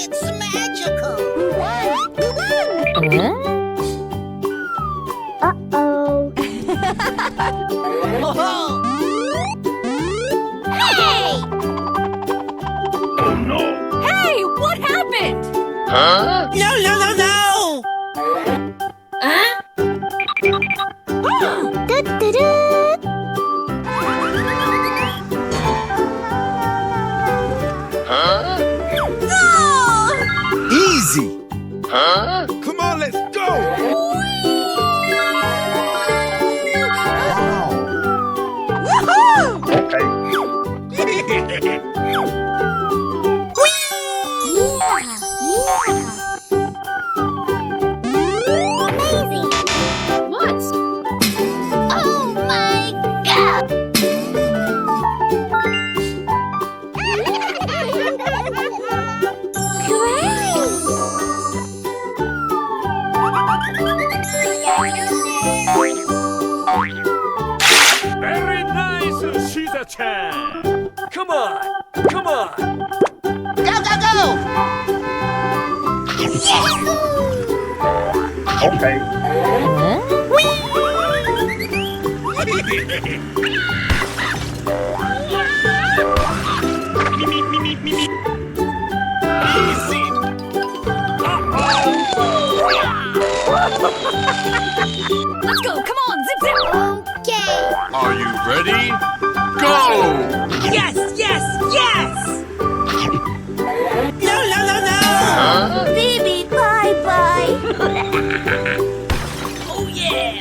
It's magical! Uh-oh. Hey! Oh no! Hey, what happened? Huh? No, no, no, no! Du-du-du. Huh? Easy. Huh? Come on, let's go. Okay. Amazing. What? Oh my God. Very nice, Shiza-chan. Come on, come on. Go, go, go! Okay. Easy. Let's go, come on, zip zip! Okay. Are you ready? Go. Yes, yes, yes! No, no, no, no! Huh? Baby, bye-bye. Oh, yeah!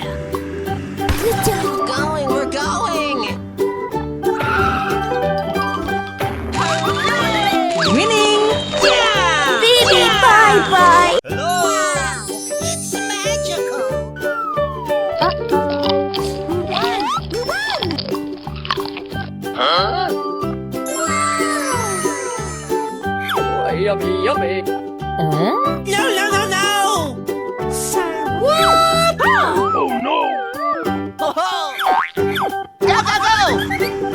Good job. Going, we're going! Winning! Yeah! Baby, bye-bye. Wow! It's magical! Huh? Yummy, yummy. No, no, no, no! Oh no! Ho, ho! Go, go, go!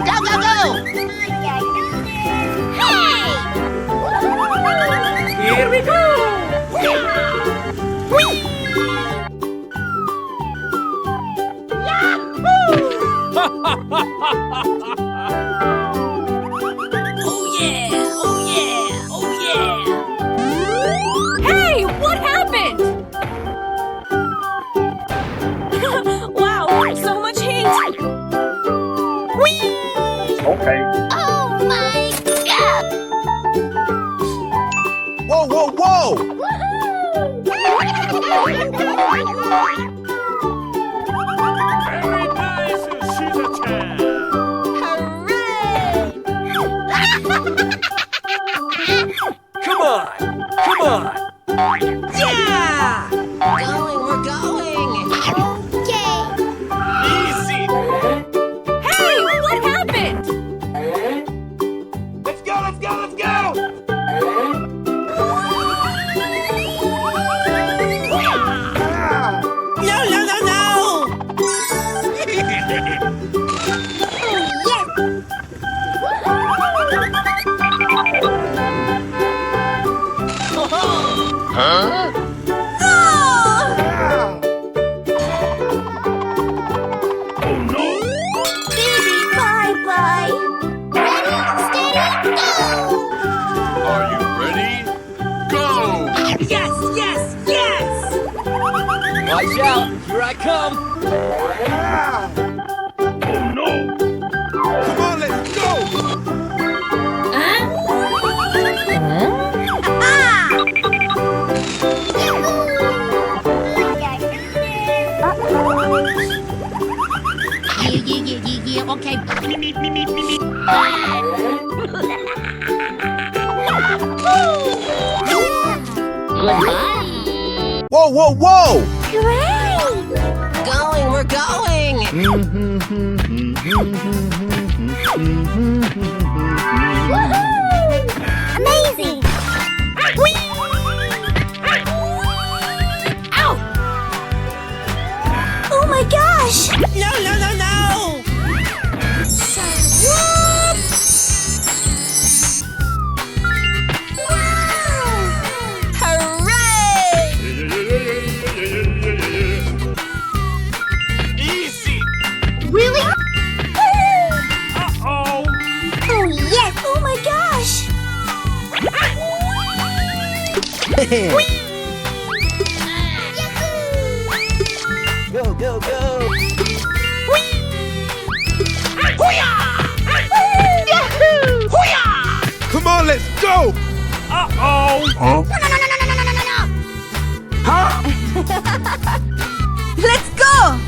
Go, go, go! Here we go. Oh, yeah! Oh, yeah! Oh, yeah! Hey, what happened? Wow, so much heat! Okay. Oh my God. Whoa, whoa, whoa. Very nice, Shiza-chan. Come on, come on. Yeah! Going, we're going! Okay. Easy. Hey, what happened? Let's go, let's go, let's go. No, no, no, no! Huh? Oh no! Baby, bye-bye. Ready, steady, go. Are you ready? Go. Yes, yes, yes! Watch out, here I come. Oh no! Come on, let's go. Yeah, okay. Goodbye! Whoa, whoa, whoa. Great. Going, we're going! Woohoo! Amazing. Ow! Oh my gosh. No, no, no, no! Wow. Go, go, go! Come on, let's go! Uh-oh. Huh? Let's go!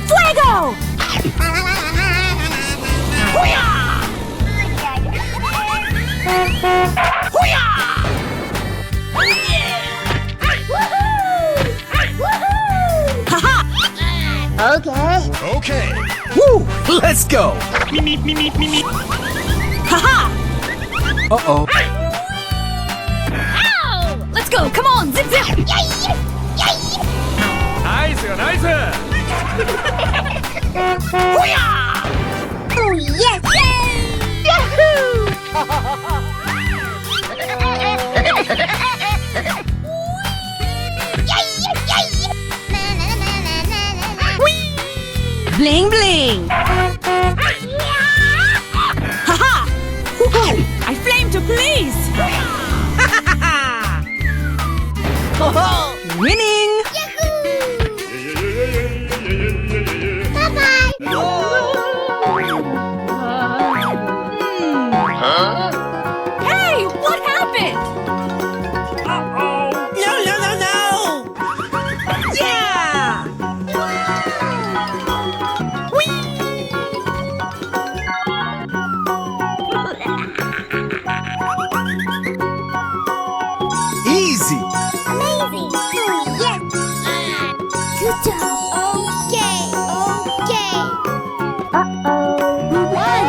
Fuego! Okay. Okay. Woo! Let's go! Haha! Uh-oh. Let's go! Come on! Zip zip! Nice, nice! Oh, yes. Bling bling! Haha! Woohoo! I flame to please! Winning! Hey! What happened? Uh-oh. No! Yeah! Easy! Amazing. Oh, yes. Good job. Okay. Uh-oh. We won.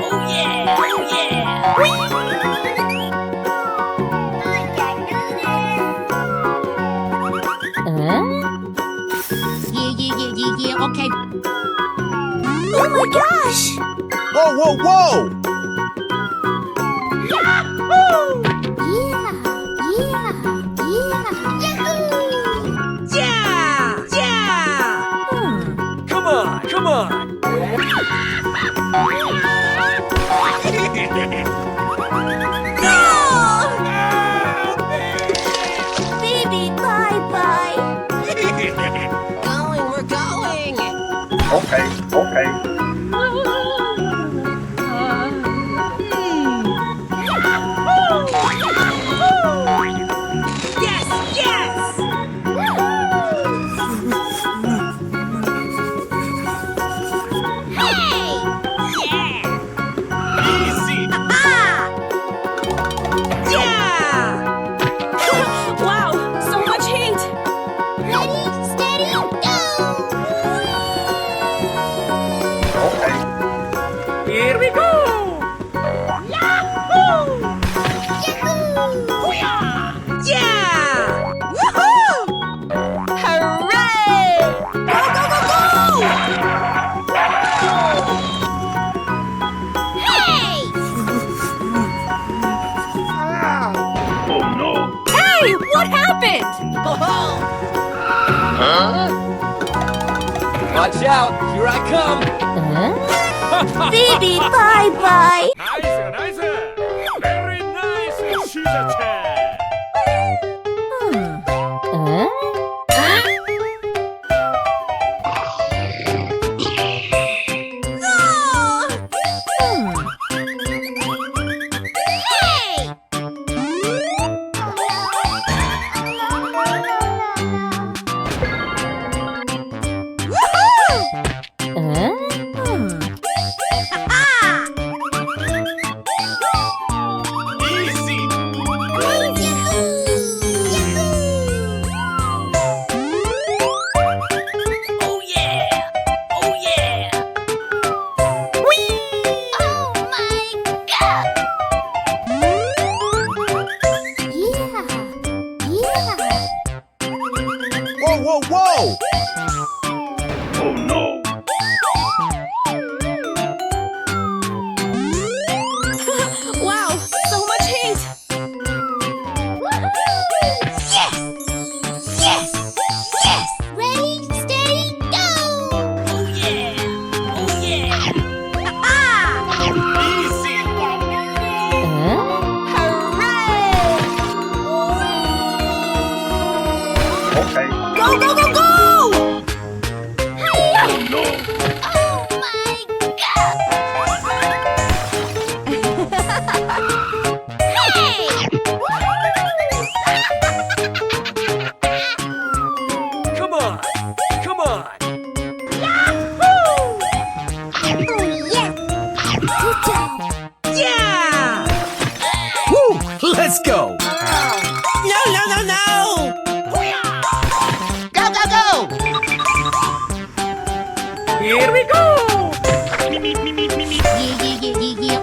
Oh yeah! Yeah. Okay. Oh my gosh. Whoa, whoa, whoa! Come on, come on! Baby, bye-bye. We're going. Okay. Easy! Wow! So much heat! Ready, steady, go! Okay. Here we go! Yahoo! Yeah! Woohoo! Hooray! Go, go, go, go! Hey! Oh no. Hey! What happened? Watch out! Here I come! Baby, bye-bye. Nice, nice! Very nice, she's a chair! Hey!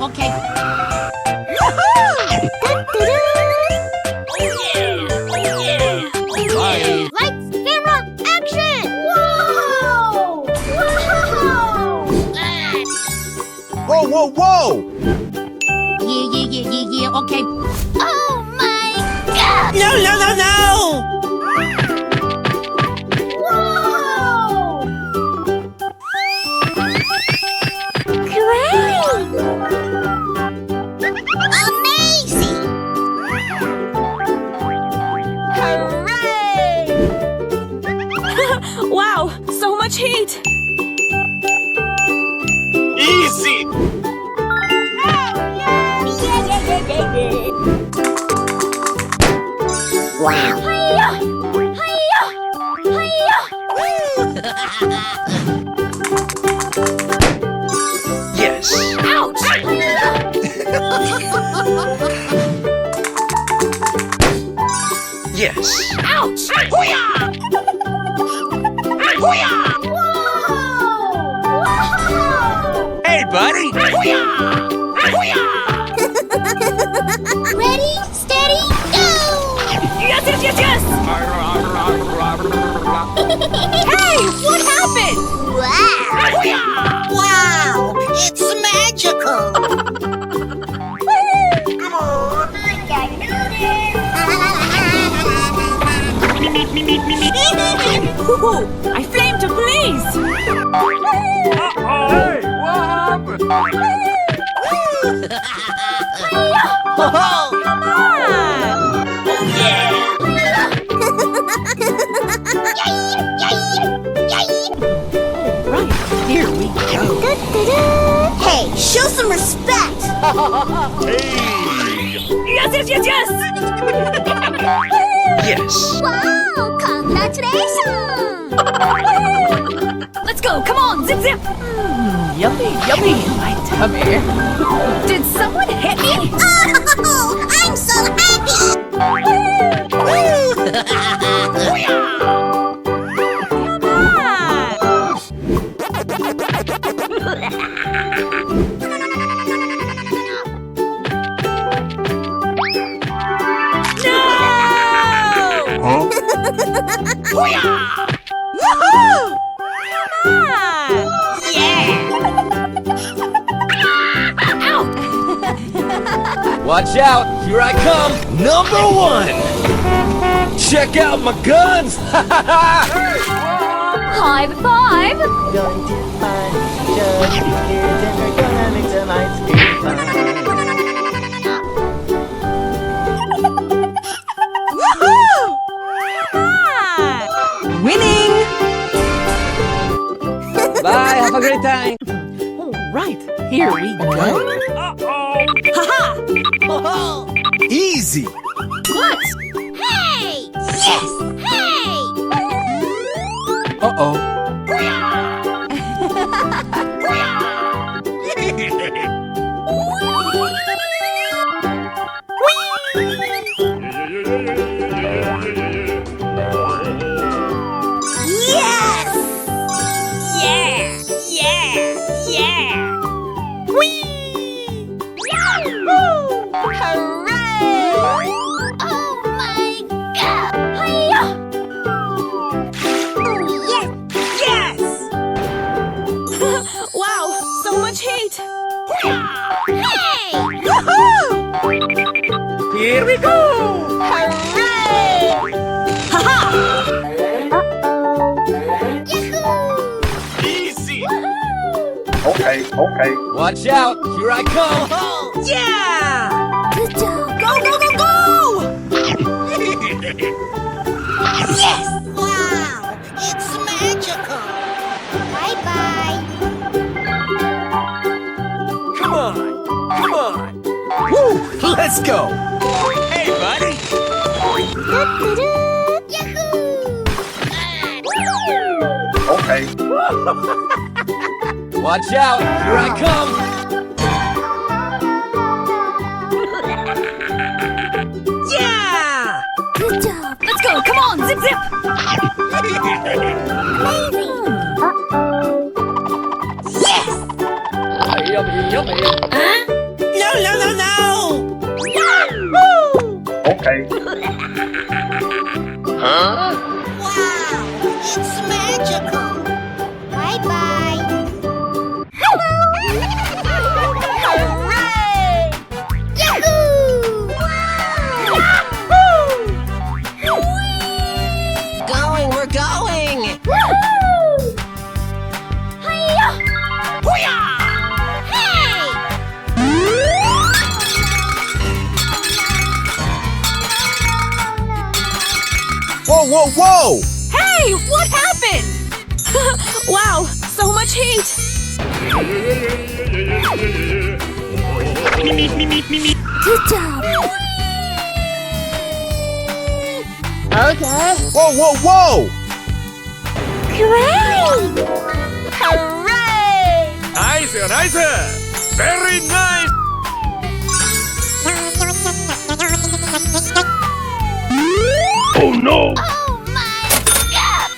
okay. Lights, camera, action! Whoa! Wow! Whoa, whoa, whoa! Yeah, okay. Oh my god! No! Whoa! Great! Amazing! Hooray! Wow, so much heat. Easy. Wow! Hiya! Hiya! Hiya! Yes. Ouch! Yes. Ouch! Whoa! Hey, buddy. Ready, steady, go! Yes! Hey, what happened? Wow! Wow! It's magical! Come on! I can do this! Woohoo! I flamed to police. Hey, what happened? Oh, Come on! Right, here we go. hey, show some respect! Yes! Yes. Wow! Congratulations! Let's go, come on, zip! Yummy in my tummy. Did someone hit me? Oh, I'm so happy! Watch out, here I come, number one! Check out my guns! High five! Going to find just kids and we're gonna make some ice cream fun. Winning! Bye, have a great time. All right, here we go. Uh-oh. Haha! Oh, Easy! What? Hey! Yes! Hey! Uh-oh. yes! Oh my god! Hiya! Oh yes! Yes! Wow, so much heat! Hey! Here we go. Haha! Yahoo! Easy. Okay. Watch out, here I come! Oh, Yeah! Good job! Go! yes! Wow! It's magical! Bye-bye! Come on. Woo! Let's go! Hey, buddy. Yahoo! Watch out, here I come! Yeah! Good job! Let's go, come on, zip! Amazing! Yummy. Huh? No! Okay. Huh? Wow, it's magical. Bye-bye. Hooray! Yahoo! Going, we're going! Woohoo! Hiya! Hoo-yah! Whoa, whoa, whoa! Hey, what happened? Wow, so much heat. Good job. Okay. Whoa, whoa, whoa! Great! Hooray! Nice, nice! Very nice! Oh no! Oh my God!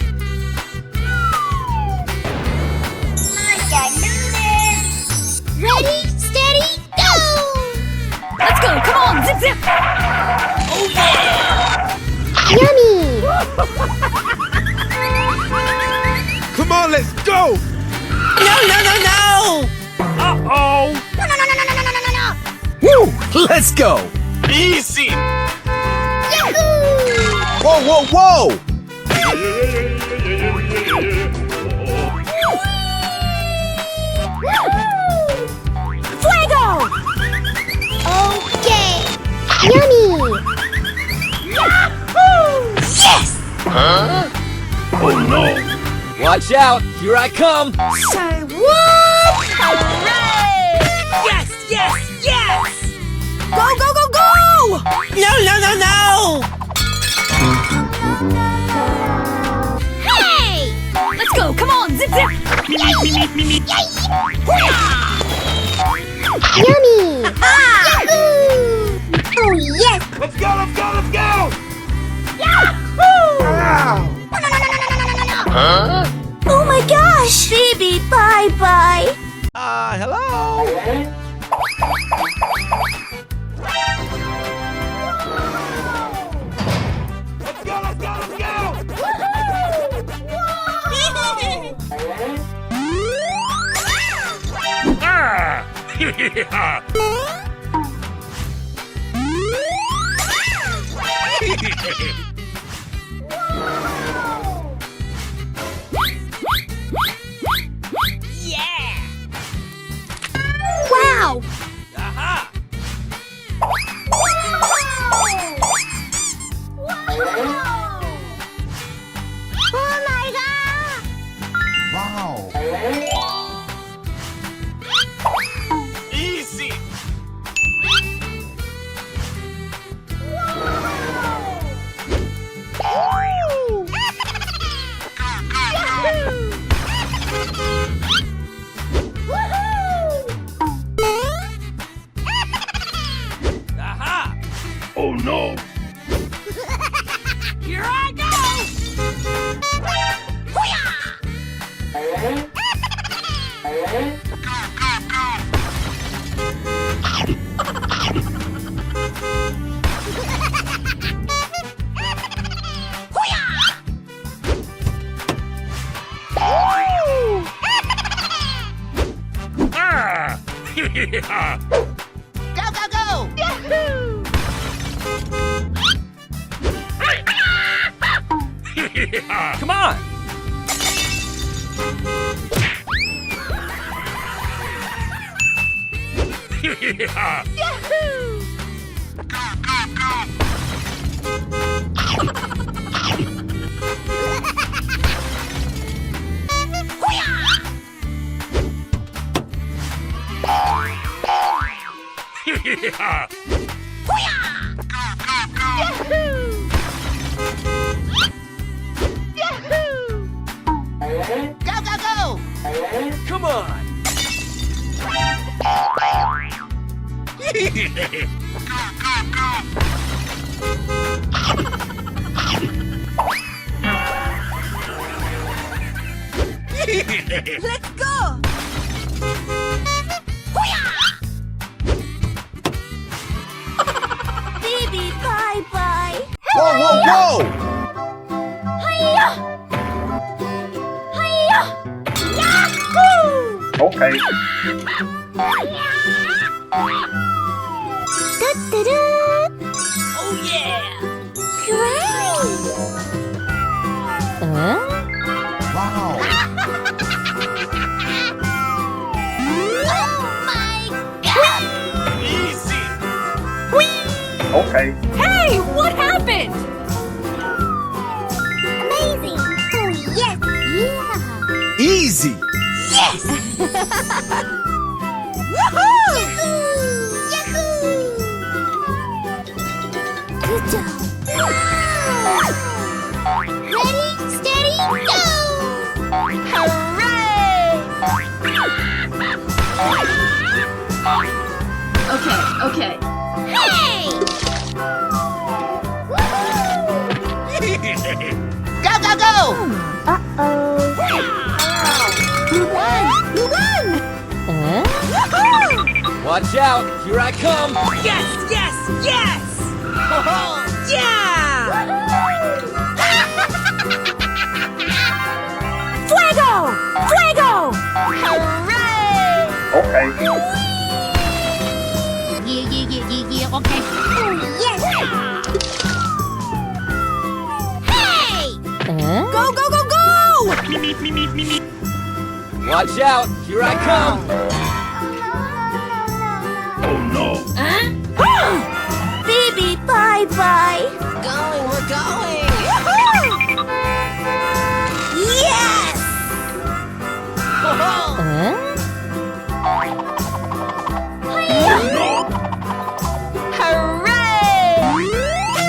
I can do this! Ready, steady, go! Let's go, come on, zip zip. Yummy! Come on, let's go! No! Uh-oh! Woo! Let's go! Easy! Yahoo! Whoa, whoa, whoa! Fuego! Okay. Yummy! Yahoo! Yes! Huh? Oh no! Watch out! Here I come! Say what? Hooray! Yes, yes, yes. Go! No! Hey! Let's go, come on, zip zip. Yummy! Ah! Yahoo! Oh yes! Let's go, let's go, let's go! Huh? Oh my gosh! Baby, bye-bye! Hello? Let's go, let's go, let's go! Ah! Wow! Aha! Oh my god! Wow! Easy! Aha! Oh no! Here I go. Ah! Go, go, go! Yahoo! Come on! Yahoo! Yahoo! Yahoo! Go, go, go! Come on! Let's go. Whoa! Hiya! Hiya! Yahoo! Okay. Da-da-da! Oh yeah! Great! Wow. Oh my God! Easy. Okay. Hey, what happened? Amazing! Oh yes! Yeah! Easy! Yes! Woohoo! Yahoo! Good job! Ready, steady, go! Hooray! Okay. Hey! Go, go, go! Uh-oh. You won! You won! Watch out! Here I come! Yes! Yeah! Fuego! Fuego! Hooray! Okay. Yeah, okay. Oh, yes! Hey! Go, go, go, go! Watch out! Here I come! Oh no. Baby, bye-bye! Going, we're going. Yes! Hooray!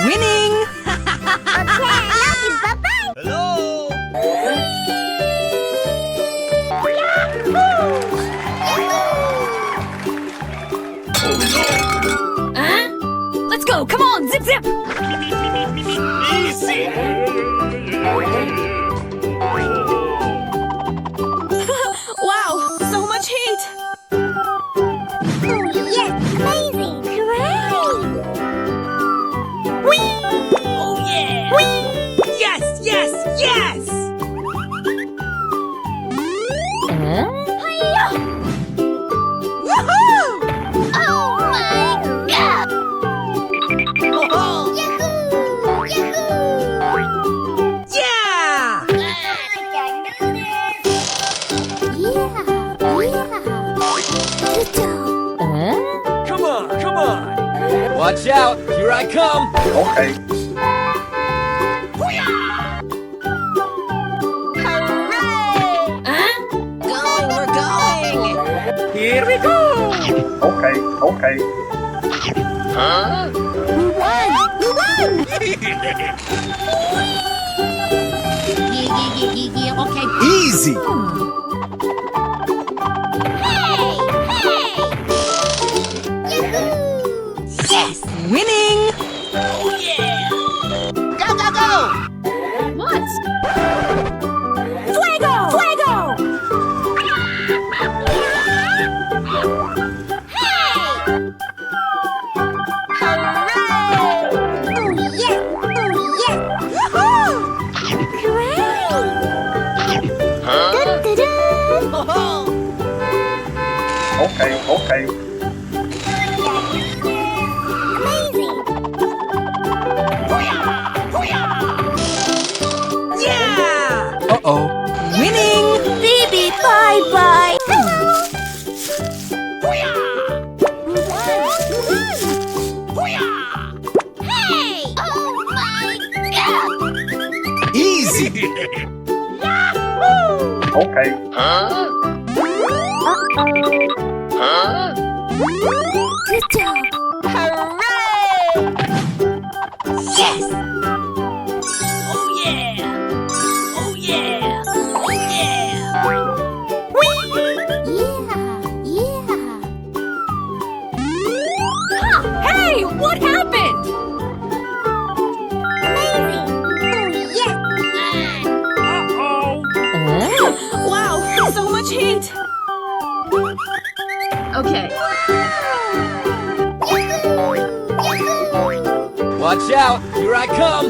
Winning! Okay, I love you. Bye-bye! Hello! Let's go! Come on! Zip, zip! Easy. Wow! So much heat! Oh, yes! Amazing! Great! Whee! Oh yeah! Yes! Hiya! Woohoo! Oh my God! Yahoo! Yahoo! Yeah! I can do this! Yeah! Good job! Come on. Watch out! Here I come! Okay. Going, we're going. Here we go. Okay. Okay. We won! Yeah, okay. Easy! Hey! Yahoo! Yes! Winning! Go, go, go! What? Fuego! Fuego! Hey! Hooray! Oh yes! Woohoo! Great! Da-da-da! Okay. Okay. Amazing! Yeah! Uh-oh. Winning! Baby, bye-bye! Hello! Hey! Oh my God! Easy! Okay. Good job! Hooray! Yes! Oh yeah! Yeah! Hey! What happened? Amazing! Oh yes! Wow! So much heat! Okay. Watch out! Here I come!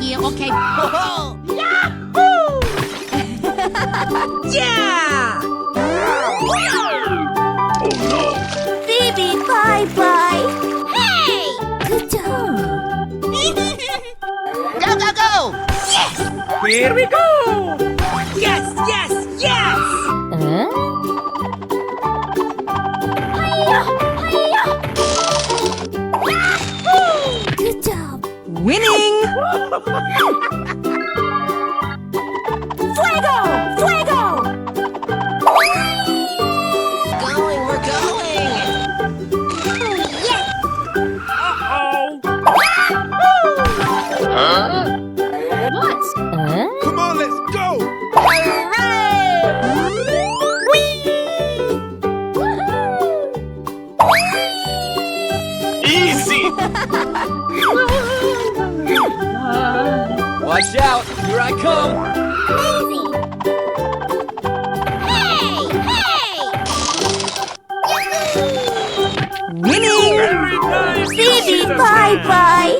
Yeah, okay. Yeah! Oh no! Phoebe, bye-bye. Hey! Good job. Go, go, go! Here we go! Yes, yes, yes! Good job. Winning! Fuego! Fuego! Going, we're going! What? Come on, let's go! Easy! Watch out! Here I come! Hey! Hey! Winning! Very nice! Phoebe, bye-bye.